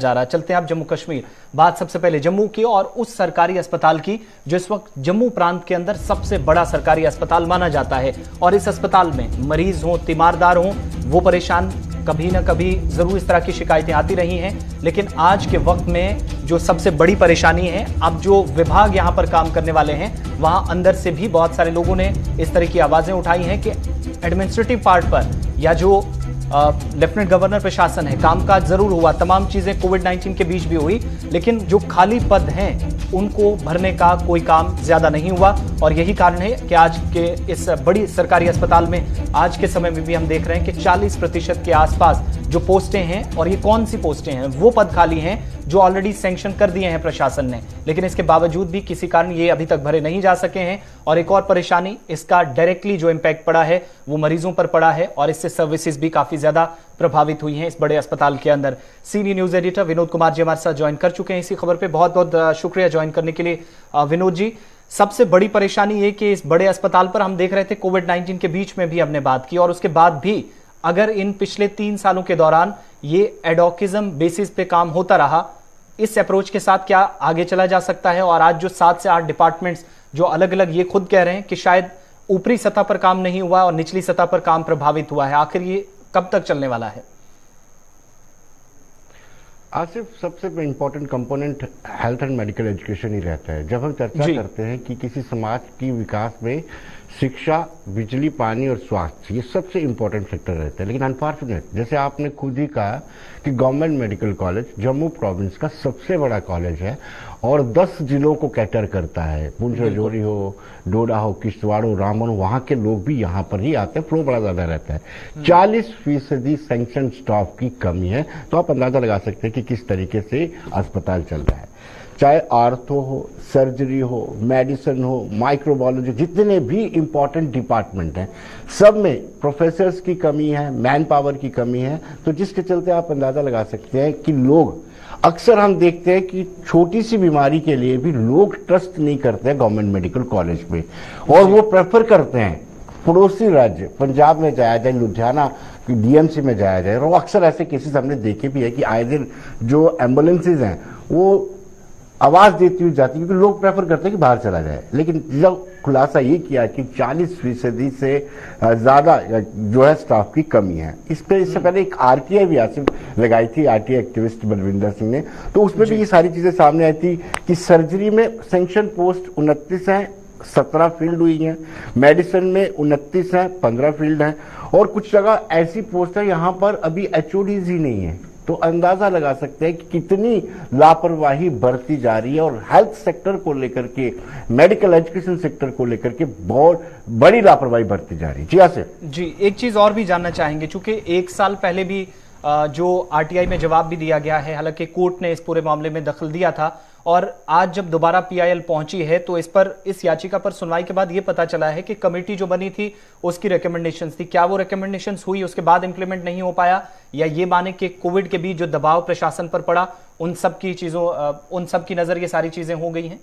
जा रहा है। चलते हैं आप जम्मू कश्मीर। बात सबसे पहले जम्मू की और उस सरकारी अस्पताल की जो इस वक्त जम्मू प्रांत के अंदर सबसे बड़ा सरकारी अस्पताल माना जाता है। और इस अस्पताल में मरीज हो, तीमारदार हो, वो परेशान कभी ना कभी जरूर इस तरह की शिकायतें आती रही हैं। लेकिन आज के वक्त में जो सबसे बड़ी परेशानी है, अब जो विभाग यहां पर काम करने वाले हैं वहां अंदर से भी बहुत सारे लोगों ने इस तरह की आवाजें उठाई हैं कि एडमिनिस्ट्रेटिव पार्ट पर या जो लेफ्टिनेंट गवर्नर प्रशासन है, कामकाज जरूर हुआ, तमाम चीजें कोविड-19 के बीच भी हुई, लेकिन जो खाली पद हैं उनको भरने का कोई काम ज्यादा नहीं हुआ। और यही कारण है कि आज के इस बड़ी सरकारी अस्पताल में आज के समय में भी हम देख रहे हैं कि 40% के आसपास जो पोस्टें हैं, और ये कौन सी पोस्टें हैं, वो पद खाली हैं जो ऑलरेडी सैंक्शन कर दिए हैं प्रशासन ने, लेकिन इसके बावजूद भी किसी कारण ये अभी तक भरे नहीं जा सके हैं। और एक और परेशानी, इसका डायरेक्टली जो इंपैक्ट पड़ा है वो मरीजों पर पड़ा है और इससे सर्विसेज भी काफी ज्यादा प्रभावित हुई हैं इस बड़े अस्पताल के अंदर। Senior news editor Vinod Kumar ji हमारे साथ ज्वाइन कर चुके हैं इसी खबर पे। बहुत बहुत शुक्रिया ज्वाइन करने के लिए विनोद जी। सबसे बड़ी परेशानी ये कि इस बड़े अस्पताल पर हम देख रहे थे कोविड-19 के बीच में भी हमने बात की, और उसके बाद भी अगर इन पिछले 3 सालों के दौरान ये एडोकिज्म बेसिस पे काम होता रहा, इस अप्रोच के साथ क्या आगे चला जा सकता है? और आज जो 7 से 8 डिपार्टमेंट्स जो अलग अलग ये खुद कह रहे हैं कि शायद ऊपरी सतह पर काम नहीं हुआ और निचली सतह पर काम प्रभावित हुआ है, आखिर ये कब तक चलने वाला है? आसिफ, सबसे important component health and medical education ही रहता है। जब हम चर्चा करते हैं कि किसी समाज की विकास में शिक्षा, बिजली, पानी और स्वास्थ्य ये सबसे इंपॉर्टेंट फैक्टर रहते हैं, लेकिन अनफॉर्चुनेट, जैसे आपने खुद ही कहा कि government medical college Jammu province का सबसे बड़ा कॉलेज है और 10 जिलों को कैटर करता है। पुंछ राजौरी हो, डोडा हो, किश्तवाड़ हो, रामबन हो, वहां के लोग भी यहाँ पर ही आते हैं, फ्लो बड़ा ज्यादा रहता है। 40% सैंक्शन स्टाफ की कमी है, तो आप अंदाजा लगा सकते हैं कि किस तरीके से अस्पताल चल रहा है। चाहे आर्थो हो, सर्जरी हो, मेडिसिन हो, माइक्रोबायोलॉजी, जितने भी इंपॉर्टेंट डिपार्टमेंट हैं, सब में प्रोफेसर्स की कमी है, मैन पावर की कमी है। तो जिसके चलते आप अंदाजा लगा सकते हैं कि लोग, अक्सर हम देखते हैं कि छोटी सी बीमारी के लिए भी लोग ट्रस्ट नहीं करते हैं गवर्नमेंट मेडिकल कॉलेज पे, और वो प्रेफर करते हैं पड़ोसी राज्य पंजाब में जाया जाए, लुधियाना की डीएमसी में जाया जाए। और अक्सर ऐसे केसेस हमने देखे भी है कि आए दिन जो एम्बुलेंसेज हैं वो आवाज देती हुई जाती है, क्योंकि लोग प्रेफर करते हैं कि बाहर चला जाए। लेकिन जब खुलासा ये किया कि 40% से ज्यादा जो है स्टाफ की कमी है, इस पे इससे पहले एक आरटीआई भी आसिफ लगाई थी, आरटीआई एक्टिविस्ट बलविंदर सिंह ने, तो उसमें भी ये सारी चीजें सामने आई थी कि सर्जरी में सैंक्शन पोस्ट 29 है, 17 फील्ड हुई हैं, मेडिसिन में 29 है, 15 फील्ड हैं, और कुछ जगह ऐसी पोस्ट है यहाँ पर अभी एचओडीज ही नहीं है। तो अंदाजा लगा सकते हैं कि कितनी लापरवाही बरती जा रही है, और हेल्थ सेक्टर को लेकर के, मेडिकल एजुकेशन सेक्टर को लेकर के बहुत बड़ी लापरवाही बरती जा रही है। जी आसिफ जी, एक चीज और भी जानना चाहेंगे, चूंकि 1 साल पहले भी जो आरटीआई में जवाब भी दिया गया है, हालांकि कोर्ट ने इस पूरे मामले में दखल दिया था, और आज जब दोबारा पीआईएल पहुंची है तो इस याचिका पर सुनवाई के बाद यह पता चला है कि कमेटी जो बनी थी उसकी रिकमेंडेशंस थी। क्या वो रिकमेंडेशंस हुई, उसके बाद इंप्लीमेंट नहीं हो पाया, या ये माने कि कोविड के बीच जो दबाव प्रशासन पर पड़ा उन सब की चीजों, उन सब की नजर ये सारी चीजें हो गई हैं?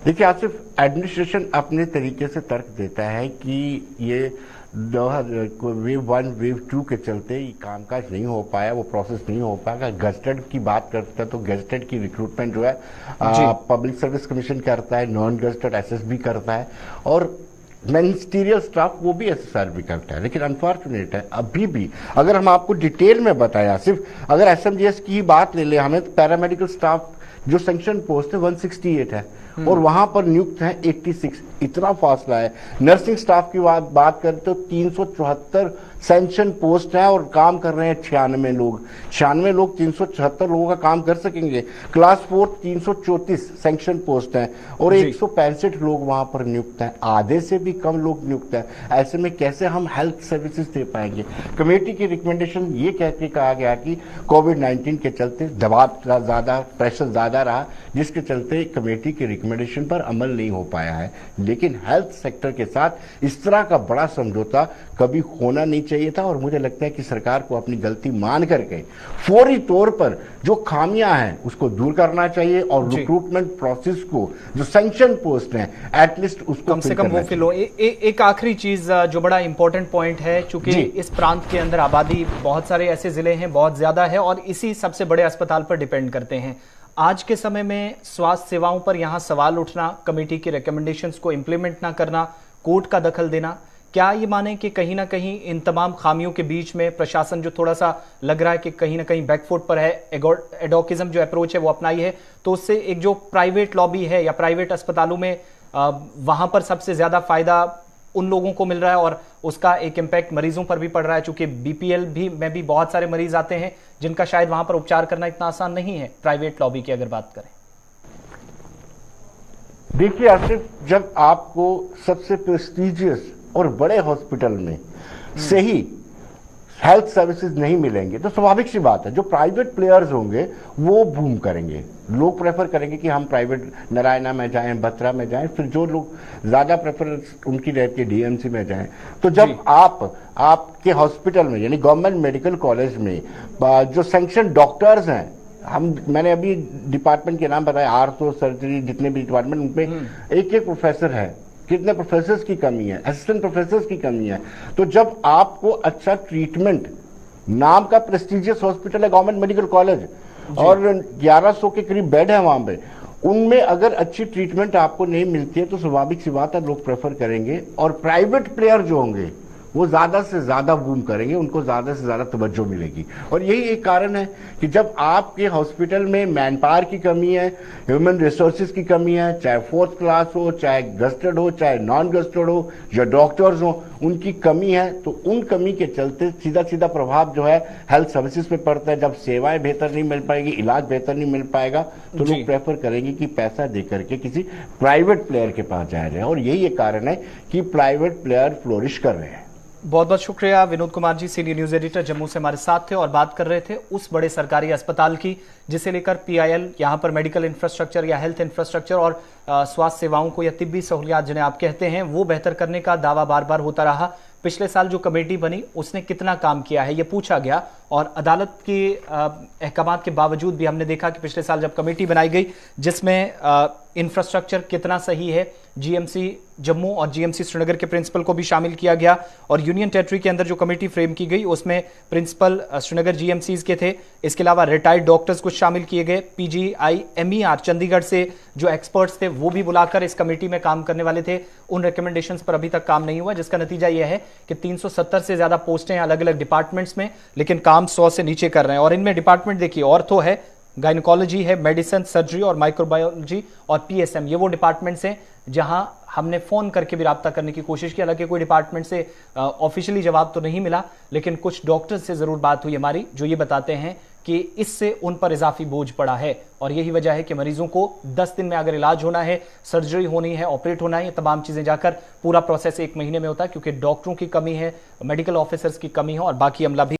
देखिए आसिफ, एडमिनिस्ट्रेशन अपने तरीके से तर्क देता है कि ये वेव 1 वेव 2 के चलते कामकाज नहीं हो पाया, वो प्रोसेस नहीं हो पाया। गजटेड की बात करते हैं तो गजटेड की रिक्रूटमेंट जो है पब्लिक सर्विस कमीशन करता है, नॉन गजटेड एसएसबी करता है, और मिनिस्टीरियल स्टाफ वो भी एसएसआर भी करता है। लेकिन अनफॉर्चुनेट है, अभी भी अगर हम आपको डिटेल में बताया, सिर्फ अगर एसएमजीएस की ही बात ले ले हमें, तो पैरामेडिकल स्टाफ जो सैंक्शन पोस्ट है 168 है और वहां पर नियुक्त है 86, इतना फासला है। नर्सिंग स्टाफ की बात करें तो 374 सैंक्शन पोस्ट है और काम कर रहे हैं 96 लोग। 96 लोग 374 लोगों का काम कर सकेंगे। क्लास 4 334 सैंक्शन पोस्ट है और 165 लोग वहां पर नियुक्त हैं, आधे से भी कम लोग नियुक्त हैं। ऐसे में कैसे हम हेल्थ सर्विसेज दे पाएंगे? कमेटी की रिकमेंडेशन ये कह के कहा गया कि कोविड-19 के चलते दबाव ज्यादा, प्रेशर ज्यादा रहा, जिसके चलते कमेटी की रिकमेंडेशन पर अमल नहीं हो पाया है। लेकिन हेल्थ सेक्टर के साथ इस तरह का बड़ा समझौता कभी होना नहीं चाहिए। चाहिए था और मुझे लगता है कि सरकार को अपनी गलती मान करके फौरी तौर पर जो खामियां हैं उसको दूर करना चाहिए और रिक्रूटमेंट प्रोसेस को जो सैंक्शन पोस्ट हैं एटलीस्ट उसको कम से कम वो फिल हो। एक आखिरी चीज जो बड़ा इंपॉर्टेंट पॉइंट है, चूंकि इस प्रांत के अंदर आबादी बहुत सारे ऐसे जिले हैं, बहुत ज्यादा है और इसी सबसे बड़े अस्पताल पर डिपेंड करते हैं। आज के समय में स्वास्थ्य सेवाओं पर यहां सवाल उठना, कमेटी की रिकमेंडेशंस को इंप्लीमेंट ना करना, कोर्ट का दखल देना, क्या ये माने कि कहीं ना कहीं इन तमाम खामियों के बीच में प्रशासन जो थोड़ा सा लग रहा है कि कहीं ना कहीं बैकफुट पर है, एडोकिज्म जो अप्रोच है वो अपनाई है, तो उससे एक जो प्राइवेट लॉबी है या प्राइवेट अस्पतालों में वहां पर सबसे ज्यादा फायदा उन लोगों को मिल रहा है और उसका एक इम्पैक्ट मरीजों पर भी पड़ रहा है, चूंकि बीपीएल में भी बहुत सारे मरीज आते हैं जिनका शायद वहां पर उपचार करना इतना आसान नहीं है प्राइवेट लॉबी की अगर बात करें। देखिए आसिफ, जब आपको सबसे प्रेस्टिजियस और बड़े हॉस्पिटल में से ही हेल्थ सर्विसेज नहीं मिलेंगे तो स्वाभाविक सी बात है जो प्राइवेट प्लेयर्स होंगे वो बूम करेंगे। लोग प्रेफर करेंगे कि हम प्राइवेट नारायणा में जाएं, बत्रा में जाएं, फिर जो लोग ज्यादा प्रेफरेंस उनकी रहती है डीएमसी में जाएं। तो जब आपके हॉस्पिटल में यानी गवर्नमेंट मेडिकल कॉलेज में जो सैंक्शन डॉक्टर्स हैं, मैंने अभी डिपार्टमेंट के नाम बताया, आर्थो, सर्जरी, जितने भी डिपार्टमेंट उनपे एक एक प्रोफेसर है, कितने प्रोफेसर्स की कमी है, असिस्टेंट प्रोफेसर्स की कमी है। तो जब आपको अच्छा ट्रीटमेंट, नाम का प्रेस्टिजियस हॉस्पिटल है गवर्नमेंट मेडिकल कॉलेज और 1100 के करीब बेड है वहां पे, उनमें अगर अच्छी ट्रीटमेंट आपको नहीं मिलती है तो स्वाभाविक सी बात है लोग प्रेफर करेंगे और प्राइवेट प्लेयर जो होंगे वो ज्यादा से ज्यादा बूम करेंगे, उनको ज्यादा से ज्यादा तवज्जो मिलेगी। और यही एक कारण है कि जब आपके हॉस्पिटल में मैन पावर की कमी है, ह्यूमन रिसोर्सेज की कमी है, चाहे फोर्थ क्लास हो, चाहे गस्टेड हो, चाहे नॉन गस्टेड हो, या डॉक्टर्स हो, उनकी कमी है, तो उन कमी के चलते सीधा सीधा प्रभाव जो है हेल्थ सर्विसेज पे पड़ता है। जब सेवाएं बेहतर नहीं मिल पाएगी, इलाज बेहतर नहीं मिल पाएगा, तो लोग प्रेफर करेंगे कि पैसा देकर के किसी प्राइवेट प्लेयर के पास जाया जाए और यही एक कारण है कि प्राइवेट प्लेयर फ्लोरिश कर रहे हैं। बहुत बहुत शुक्रिया विनोद कुमार जी, सीनियर न्यूज एडिटर जम्मू से हमारे साथ थे और बात कर रहे थे उस बड़े सरकारी अस्पताल की जिसे लेकर पीआईएल यहां पर मेडिकल इंफ्रास्ट्रक्चर या हेल्थ इंफ्रास्ट्रक्चर और स्वास्थ्य सेवाओं को या तिब्बी सहूलियात जिन्हें आप कहते हैं वो बेहतर करने का दावा बार बार होता रहा। पिछले साल जो कमेटी बनी उसने कितना काम किया है ये पूछा गया और अदालत के अहकामात के बावजूद भी हमने देखा कि पिछले साल जब कमेटी बनाई गई जिसमें इंफ्रास्ट्रक्चर कितना सही है, जीएमसी जम्मू और जीएमसी श्रीनगर के प्रिंसिपल को भी शामिल किया गया और यूनियन टेरिटरी के अंदर जो कमेटी फ्रेम की गई उसमें प्रिंसिपल श्रीनगर जीएमसीज के थे, इसके अलावा रिटायर्ड डॉक्टर्स कुछ शामिल किए गए, पीजीआईएमईआर चंडीगढ़ से जो एक्सपर्ट्स थे वो भी बुलाकर इस कमेटी में काम करने वाले थे। उन रिकमेंडेशंस पर अभी तक काम नहीं हुआ जिसका नतीजा यह है कि 370 से ज्यादा पोस्टें अलग अलग डिपार्टमेंट्स में, लेकिन काम 100 से नीचे कर रहे हैं। और इनमें डिपार्टमेंट देखिए, ऑर्थो है, गायनोकोलॉजी है, मेडिसिन, सर्जरी और माइक्रोबायोलॉजी और पीएसएम, ये वो डिपार्टमेंट्स हैं जहां हमने फोन करके भी राब्ता करने की कोशिश की। हालांकि कोई डिपार्टमेंट से ऑफिशियली जवाब तो नहीं मिला, लेकिन कुछ डॉक्टर्स से जरूर बात हुई हमारी जो ये बताते हैं कि इससे उन पर इजाफी बोझ पड़ा है और यही वजह है कि मरीजों को 10 दिन में अगर इलाज होना है, सर्जरी होनी है, ऑपरेट होना है, ये तमाम चीजें जाकर पूरा प्रोसेस 1 महीने में होता है क्योंकि डॉक्टरों की कमी है, मेडिकल ऑफिसर्स की कमी है और बाकी अमला भी